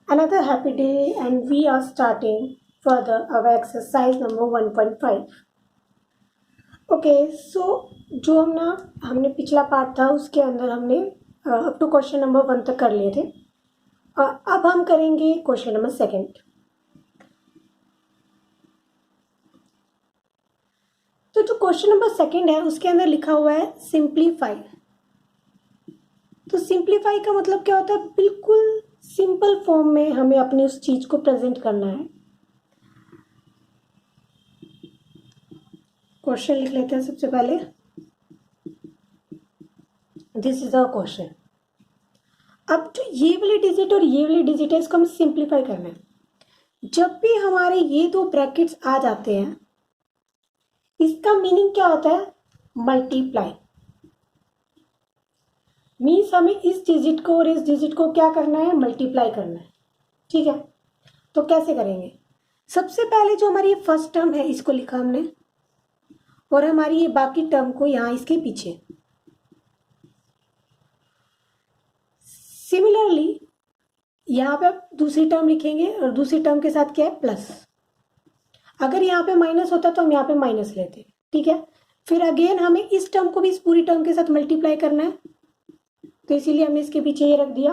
Another happy day and we are starting further our exercise number 1.5. Okay so जो हमने पिछला part था उसके अंदर हमने अप टू क्वेश्चन नंबर 1 तक कर लिए थे। अब हम करेंगे क्वेश्चन नंबर 2। तो जो क्वेश्चन नंबर 2 है उसके अंदर लिखा हुआ है सिंप्लीफाई। तो सिंप्लीफाई का मतलब क्या होता है? बिल्कुल सिंपल फॉर्म में हमें अपनी उस चीज को प्रेजेंट करना है। क्वेश्चन लिख लेते हैं सबसे पहले। This is a question. अब जो ये वाली डिजिट और ये वाली डिजिट है इसको हमें सिंप्लीफाई करना है। जब भी हमारे ये दो ब्रैकेट्स आ जाते हैं इसका मीनिंग क्या होता है? मल्टीप्लाई। मीन्स हमें इस डिजिट को और इस डिजिट को क्या करना है? मल्टीप्लाई करना है। ठीक है, तो कैसे करेंगे? सबसे पहले जो हमारी ये फर्स्ट टर्म है इसको लिखा हमने और हमारी ये बाकी टर्म को यहां इसके पीछे। सिमिलरली यहाँ पे आप दूसरी टर्म लिखेंगे और दूसरी टर्म के साथ क्या है? प्लस। अगर यहाँ पे माइनस होता तो हम यहाँ पे माइनस लेते। ठीक है, फिर अगेन हमें इस टर्म को भी इस पूरी टर्म के साथ मल्टीप्लाई करना है, तो इसीलिए हमने इसके पीछे ये रख दिया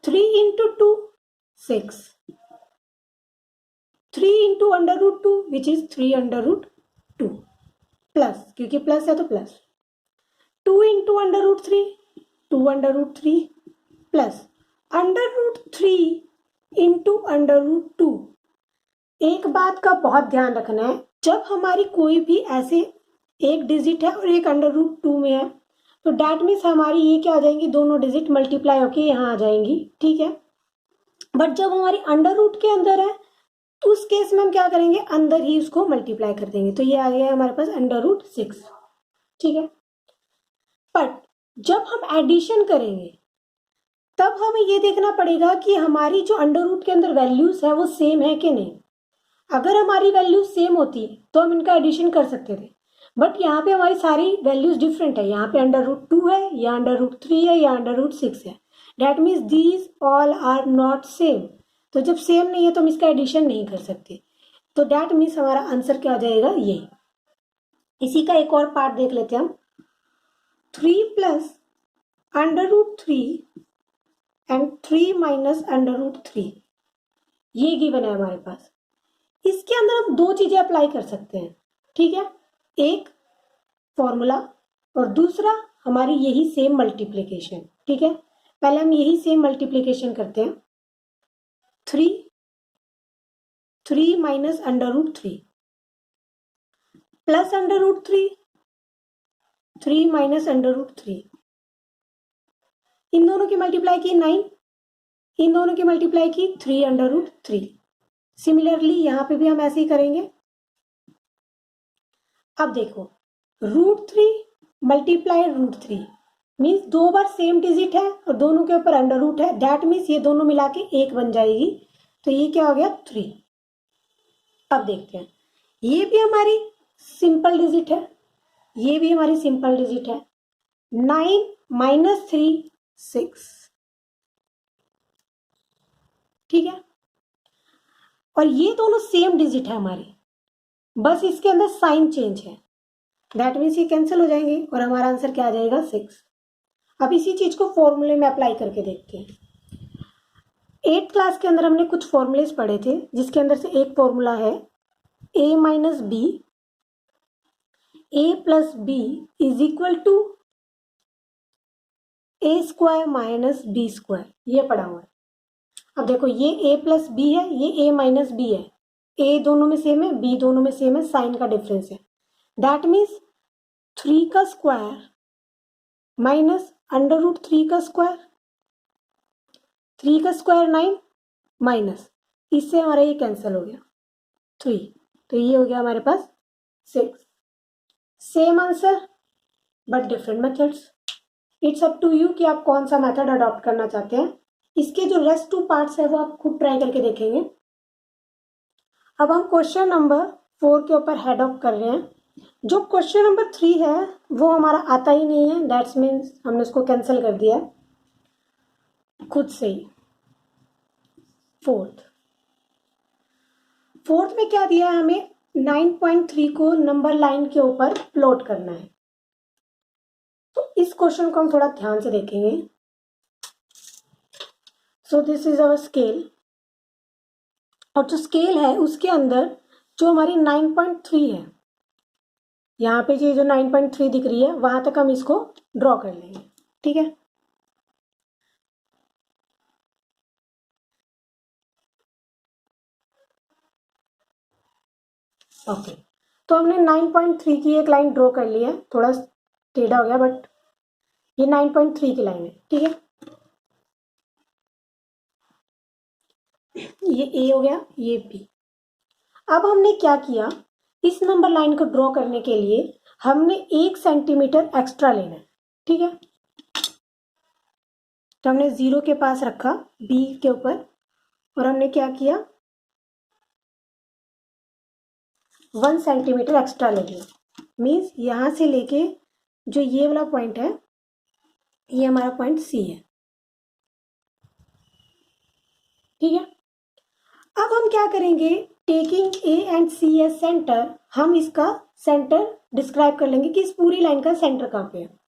3 into 2 6, 3 into under root 2 which is 3 under root 2 plus, क्योंकि प्लस है तो plus 2 into under root 3 2 under root 3 plus under root 3 into under root 2। एक बात का बहुत ध्यान रखना है, जब हमारी कोई भी ऐसे एक डिजिट है और एक अंडर रूट 2 में है तो डैट मीन्स हमारी ये क्या आ जाएंगी? दोनों डिजिट मल्टीप्लाई होके यहाँ आ जाएंगी। ठीक है, बट जब हमारी अंडर रूट के अंदर है तो उस केस में हम क्या करेंगे? अंदर ही उसको मल्टीप्लाई कर देंगे, तो ये आ गया हमारे पास अंडर रूट 6। ठीक है, बट जब हम एडिशन करेंगे तब हमें ये देखना पड़ेगा कि हमारी जो अंडर रूट के अंदर वैल्यूज है वो सेम है कि नहीं। अगर हमारी वैल्यूज सेम होती तो हम इनका एडिशन कर सकते थे, बट यहाँ पे हमारी सारी वैल्यूज डिफरेंट है। यहाँ पे अंडर रूट 2 है, या अंडर रूट 3 है, या अंडर रूट 6 है। That means these all are not same. तो जब सेम नहीं है तो हम इसका एडिशन नहीं कर सकते, तो डैट मीन्स हमारा आंसर क्या हो जाएगा? ये। इसी का एक और पार्ट देख लेते हैं हम। 3 plus under root 3 and 3 minus under root 3, ये गिवन है हमारे पास। इसके अंदर हम दो चीजें अप्लाई कर सकते हैं। ठीक है, एक फॉर्मूला और दूसरा हमारी यही सेम मल्टीप्लिकेशन। ठीक है, पहले हम यही सेम मल्टीप्लिकेशन करते हैं। 3 minus under root 3 plus under root 3 minus under root 3, इन दोनों की मल्टीप्लाई की 9, इन दोनों की मल्टीप्लाई की 3 अंडर रूट 3। सिमिलरली यहां पे भी हम ऐसे ही करेंगे। अब देखो, रूट 3 मल्टीप्लाई रूट 3 मीन्स दो बार सेम डिजिट है और दोनों के ऊपर अंडर रूट है। दैट मीन्स ये दोनों मिला के एक बन जाएगी, तो ये क्या हो गया? 3। अब देखते हैं, ये भी हमारी सिंपल डिजिट है, ये भी हमारी सिंपल डिजिट है। 9 माइनस 3 6। ठीक है, और ये दोनों सेम डिजिट है हमारी, बस इसके अंदर साइन चेंज है। दैट मीन्स ये कैंसिल हो जाएंगे और हमारा आंसर क्या आ जाएगा? 6। अब इसी चीज को फॉर्मूले में अप्लाई करके देखते हैं। 8th क्लास के अंदर हमने कुछ फॉर्मूलेस पढ़े थे, जिसके अंदर से एक फॉर्मूला है a minus B a plus B is equal to A square minus B square, ये पढ़ा हुआ है। अब देखो, ये a प्लस बी है, ये a माइनस बी है। a दोनों में सेम है, b दोनों में सेम है, साइन का डिफरेंस है। दैट मीन्स 3 का स्क्वायर माइनस अंडर रूट 3 का स्क्वायर, 3 का स्क्वायर 9 माइनस, इससे हमारा ये कैंसिल हो गया 3, तो ये हो गया हमारे पास 6। Same answer but different methods. It's up to you कि आप कौन सा मेथड अडॉप्ट करना चाहते हैं। इसके जो रेस्ट 2 पार्ट्स है वो आप खुद ट्राई करके देखेंगे। अब हम क्वेश्चन नंबर 4 के ऊपर हेड ऑफ कर रहे हैं। जो क्वेश्चन नंबर 3 है वो हमारा आता ही नहीं है, दैट्स मीन्स हमने उसको कैंसिल कर दिया खुद से ही। फोर्थ में क्या दिया है हमें, 9.3 को नंबर लाइन के ऊपर प्लॉट करना है। तो इस क्वेश्चन को हम थोड़ा ध्यान से देखेंगे। So this is our scale, और जो स्केल है उसके अंदर जो हमारी 9.3 है, यहाँ पे जो 9.3 दिख रही है वहां तक हम इसको ड्रॉ कर लेंगे। ठीक है, ओके। तो हमने 9.3 की एक लाइन ड्रॉ कर ली है, थोड़ा टेढ़ा हो गया बट ये 9.3 की लाइन है। ठीक है, ये ए हो गया, ये बी। अब हमने क्या किया, इस नंबर लाइन को ड्रॉ करने के लिए हमने 1 सेंटीमीटर एक्स्ट्रा लेना है। ठीक है, तो हमने 0 के पास रखा बी के ऊपर, और हमने क्या किया, 1 सेंटीमीटर एक्स्ट्रा ले लिया। मीन्स यहाँ से लेके जो ये वाला पॉइंट है, ये हमारा पॉइंट सी है। ठीक है, अब हम क्या करेंगे, taking A and C as center, हम इसका सेंटर डिस्क्राइब कर लेंगे कि इस पूरी लाइन का सेंटर कहाँ पे है।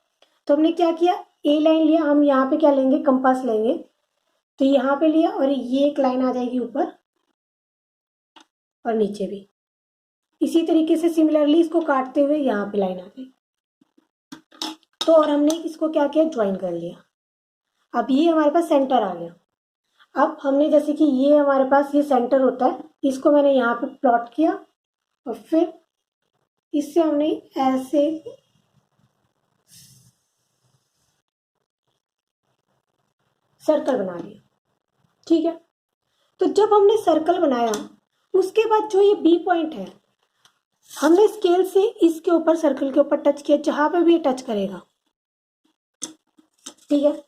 तो हमने क्या किया, ए लाइन लिया, हम यहाँ पे क्या लेंगे, कंपास लेंगे, तो यहाँ पे लिया, और ये एक लाइन आ जाएगी ऊपर और नीचे भी। इसी तरीके से सिमिलरली इसको काटते हुए यहाँ पे लाइन आ गई। तो और हमने इसको क्या किया, ज्वाइन कर लिया। अब ये हमारे पास सेंटर आ गया। अब हमने जैसे कि ये हमारे पास ये सेंटर होता है, इसको मैंने यहाँ पे प्लॉट किया, और फिर इससे हमने ऐसे सर्कल बना लिया। ठीक है, तो जब हमने सर्कल बनाया उसके बाद जो ये बी पॉइंट है, हमने स्केल से इसके ऊपर, सर्कल के ऊपर टच किया, जहां पे भी ये टच करेगा। ठीक है,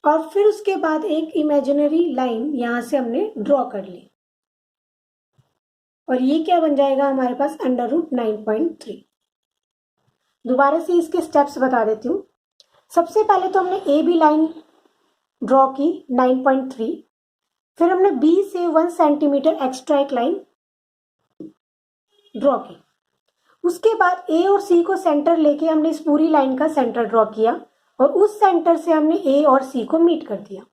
और फिर उसके बाद एक इमेजिनरी लाइन यहां से हमने ड्रॉ कर ली, और ये क्या बन जाएगा हमारे पास, √9.3। दोबारा से इसके स्टेप्स बता देती हूँ। सबसे पहले तो हमने ए बी लाइन ड्रॉ की 9.3, फिर हमने बी से 1 सेंटीमीटर एक्स्ट्रा एक लाइन ड्रॉ की। उसके बाद ए और सी को सेंटर लेके हमने इस पूरी लाइन का सेंटर ड्रॉ किया, और उस सेंटर से हमने ए और सी को मीट कर दिया।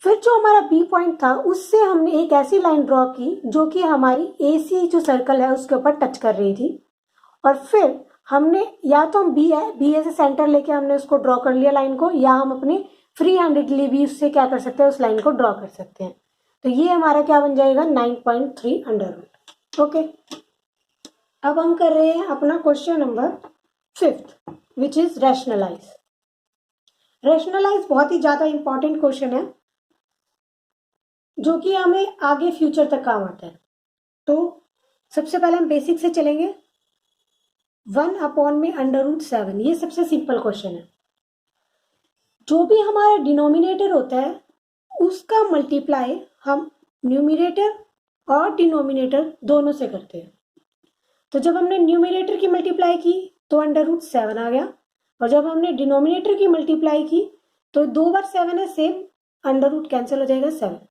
फिर जो हमारा बी पॉइंट था उससे हमने एक ऐसी लाइन ड्रॉ की जो कि हमारी ए सी जो सर्कल है उसके ऊपर टच कर रही थी, और फिर हमने या तो हम बी ए से सेंटर लेके हमने उसको ड्रॉ कर लिया लाइन को, या हम अपने फ्री हैंडेडली भी उससे क्या कर सकते हैं, उस लाइन को ड्रॉ कर सकते हैं। तो ये हमारा क्या बन जाएगा, 9.3 अंडर रूट। ओके, अब हम कर रहे हैं अपना question number 5th, which is rationalize. Rationalize बहुत ही ज्यादा इंपॉर्टेंट क्वेश्चन है जो कि हमें आगे फ्यूचर तक काम आता है। तो सबसे पहले हम बेसिक से चलेंगे। 1 में √7, ये सबसे सिंपल क्वेश्चन है। जो भी हमारा डिनोमिनेटर होता है उसका मल्टीप्लाई हम न्यूमिनेटर और डिनोमिनेटर दोनों से करते हैं। तो जब हमने न्यूमिनेटर की मल्टीप्लाई की तो √7 आ गया, और जब हमने डिनोमिनेटर की मल्टीप्लाई की तो 2 बार 7 है, सेम √ कैंसिल हो जाएगा 7।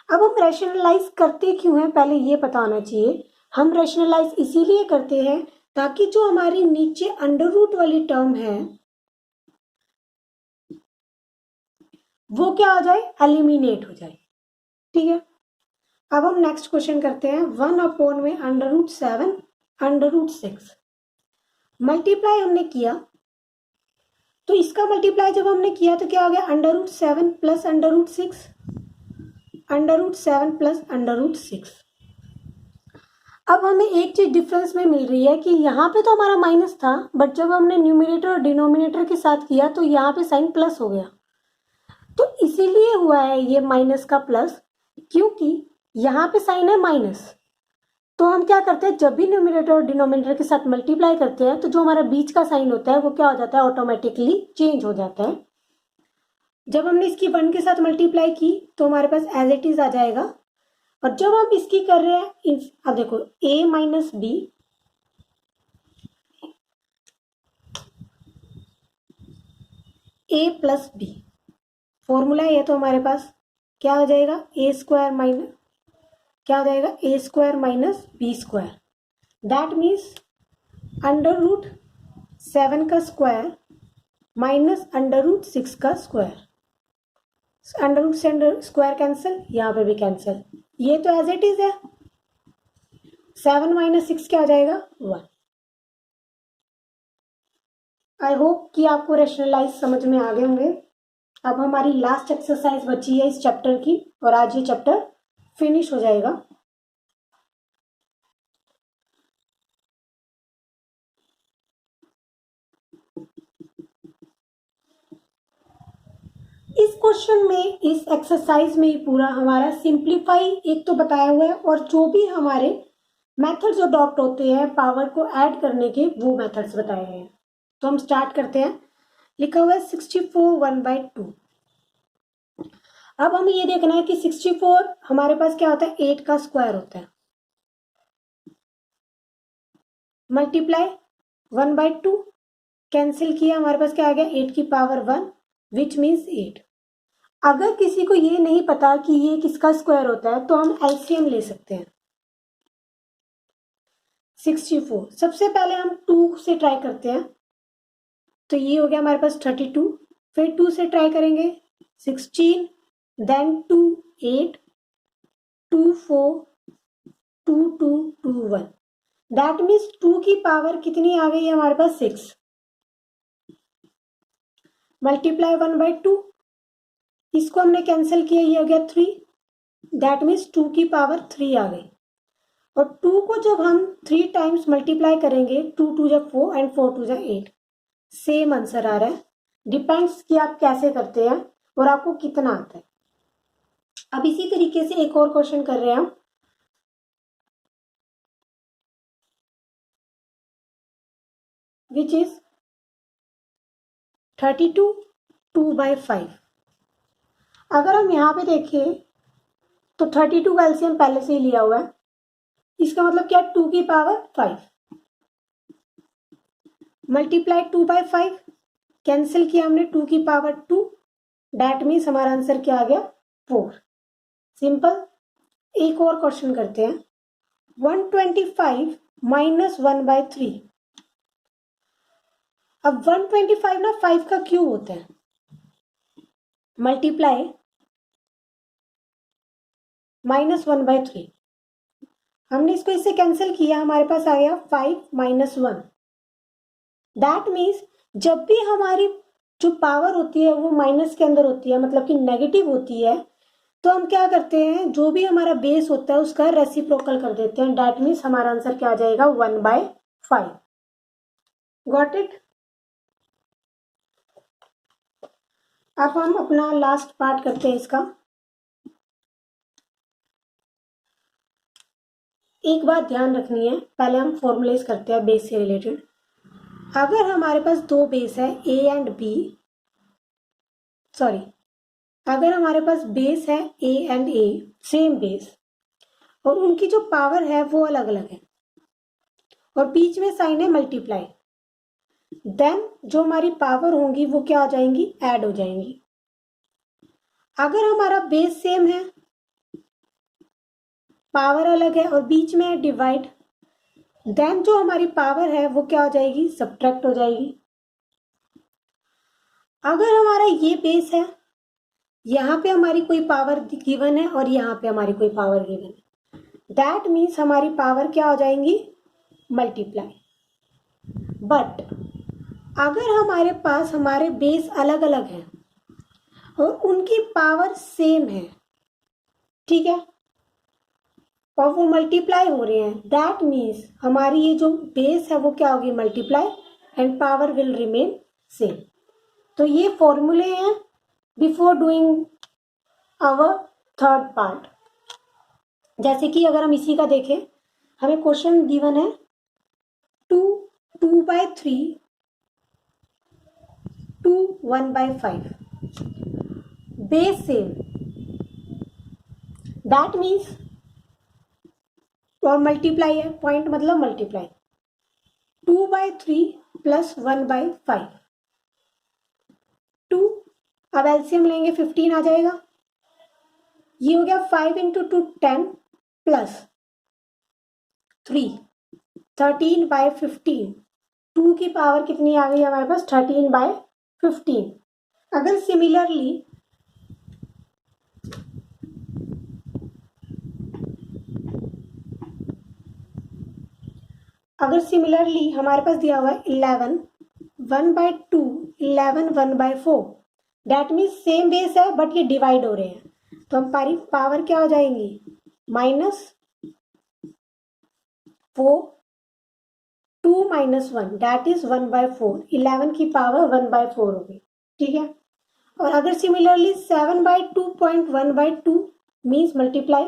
अब हम रैशनलाइज करते क्यों हैं, पहले ये पता होना चाहिए। हम रैशनलाइज इसीलिए करते हैं ताकि जो हमारी नीचे √ वाली टर्म है वो क्या हो जाए, एलिमिनेट हो जाए। ठीक है, अब हम नेक्स्ट क्वेश्चन करते हैं। 1 में √7 √6 मल्टीप्लाई हमने किया, तो इसका मल्टीप्लाई जब हमने किया तो क्या हो गया, √7 प्लस √6, √7 प्लस √6। अब हमें एक चीज डिफरेंस में मिल रही है कि यहाँ पे तो हमारा माइनस था, बट जब हमने न्यूमिनेटर और डिनोमिनेटर के साथ किया तो यहाँ पे साइन प्लस हो गया। तो इसीलिए हुआ है ये माइनस का प्लस, क्योंकि यहाँ पे साइन है माइनस। तो हम क्या करते हैं, जब भी न्यूमिनेटर और डिनोमिनेटर के साथ मल्टीप्लाई करते हैं तो जो हमारा बीच का साइन होता है वो क्या हो जाता है, ऑटोमेटिकली चेंज हो जाता है। जब हमने इसकी 1 के साथ मल्टीप्लाई की तो हमारे पास एज इट इज आ जाएगा, और जब हम इसकी कर रहे हैं, अब देखो a minus B, a plus B, formula है ये तो हमारे पास, क्या हो जाएगा ए स्क्वायर माइनस, क्या हो जाएगा A square minus B square, that means under root 7 का स्क्वायर माइनस अंडर रूट 6 का स्क्वायर, अंडर रूट से अंडर स्क्वायर कैंसिल, यहाँ पे भी कैंसिल, ये तो एज इट इज है, 7 माइनस 6 क्या हो जाएगा 1। आई होप कि आपको रेशनलाइज समझ में आ गए होंगे। अब हमारी लास्ट एक्सरसाइज बची है इस चैप्टर की और आज ये चैप्टर फिनिश हो जाएगा। इस क्वेश्चन में, इस एक्सरसाइज में पूरा हमारा सिंप्लीफाई एक तो बताया हुआ है और जो भी हमारे मेथड्स अडॉप्ट होते हैं पावर को ऐड करने के वो मेथड्स बताए गए हैं। तो हम स्टार्ट करते हैं। लिखा हुआ है 64 1/2। अब हमें ये देखना है कि 64 हमारे पास क्या होता है 8 का स्क्वायर होता है, मल्टीप्लाई 1/2 कैंसिल किया, हमारे पास क्या आ गया 8 की पावर 1 विच मीन्स 8। अगर किसी को ये नहीं पता कि ये किसका स्क्वायर होता है तो हम एलसीएम ले सकते हैं। 64 सबसे पहले हम 2 से ट्राई करते हैं, तो ये हो गया हमारे पास 32, फिर 2 से ट्राई करेंगे 16, देन 2 8, 2 4, 2 2 2 1, दैट मीन्स 2 की पावर कितनी आ गई है हमारे पास 6, मल्टीप्लाई 1/2, इसको हमने कैंसिल किया, ये हो गया 3, दैट मीन्स 2 की पावर 3 आ गई। और 2 को जब हम 3 टाइम्स मल्टीप्लाई करेंगे, 2 2 जा 4 एंड 4 2 जा 8, सेम आंसर आ रहा है। डिपेंड्स कि आप कैसे करते हैं और आपको कितना आता है। अब इसी तरीके से एक और क्वेश्चन कर रहे हैं हम, विच इज 32 2/5। अगर हम यहाँ पे देखें तो 32 का एलसीएम पहले से ही लिया हुआ है, इसका मतलब क्या 2 की पावर 5, मल्टीप्लाई 2/5, कैंसिल किया हमने 2 की पावर 2, दैट मीन्स हमारा आंसर क्या आ गया 4। सिंपल। एक और क्वेश्चन करते हैं, 125 माइनस 1/3। अब 125 ना 5 का क्यूब होता है, मल्टीप्लाई माइनस 1/3, हमने इसको इससे कैंसिल किया, हमारे पास आ गया 5 माइनस 1, दैट मीन्स जब भी हमारी जो पावर होती है वो माइनस के अंदर होती है, मतलब कि नेगेटिव होती है, तो हम क्या करते हैं जो भी हमारा बेस होता है उसका रेसिप्रोकल कर देते हैं, दैट मीन्स हमारा आंसर क्या आ जाएगा 1/5। Got it. अब हम अपना लास्ट पार्ट करते हैं इसका। एक बात ध्यान रखनी है, पहले हम फॉर्मुलेज करते हैं बेस से रिलेटेड। अगर हमारे पास दो बेस है ए एंड बी, सॉरी, अगर हमारे पास बेस है A and A, same base, और उनकी जो पावर है वो अलग अलग है और बीच में साइन है मल्टीप्लाई, देन जो हमारी पावर होंगी वो क्या हो जाएंगी ऐड हो जाएंगी। अगर हमारा बेस सेम है, पावर अलग है और बीच में है डिवाइड, देन जो हमारी पावर है वो क्या हो जाएगी सब्ट्रैक्ट हो जाएगी। अगर हमारा ये बेस है, यहाँ पे हमारी कोई पावर गिवन है और यहाँ पे हमारी कोई पावर गिवन है, दैट मीन्स हमारी पावर क्या हो जाएंगी मल्टीप्लाई। बट अगर हमारे पास हमारे बेस अलग अलग हैं और उनकी पावर सेम है, ठीक है, और वो मल्टीप्लाई हो रहे हैं, दैट मीन्स हमारी ये जो बेस है वो क्या होगी multiply and power will remain same. तो ये फॉर्मूले हैं before doing our third part. जैसे कि अगर हम इसी का देखें, हमें क्वेश्चन गिवन है 2/3 to 1/5, base same, that means, और मल्टीप्लाई है, पॉइंट मतलब मल्टीप्लाई, 2/3 प्लस 1/5, 2, अब एलसीएम लेंगे 15 आ जाएगा, ये हो गया 5 इंटू 2 10 प्लस 3 13/15। 2 की पावर कितनी आ गई हमारे पास 13/15। अगर सिमिलरली हमारे पास दिया हुआ है 11 1/2 11 1/4। डैट मीन्स सेम बेस है बट ये डिवाइड हो रहे हैं, तो हमारी पावर क्या हो जाएंगी -4 2 - 1 दैट इज 1/4। 11 की पावर 1/4 होगी, ठीक है। और अगर सिमिलरली 7/2.1/2 मीन्स मल्टीप्लाई।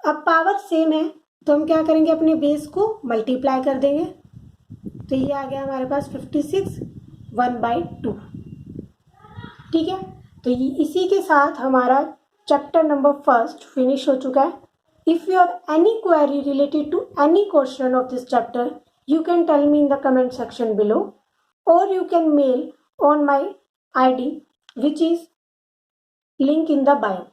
अब पावर सेम है तो हम क्या करेंगे, अपने बेस को मल्टीप्लाई कर देंगे, तो ये आ गया हमारे पास 56 1/2, ठीक है। तो इसी के साथ हमारा चैप्टर नंबर 1 फिनिश हो चुका है। If you have any query related to any question of this chapter, you can tell me in the comment section below, or you can mail on my ID which is link in the bio.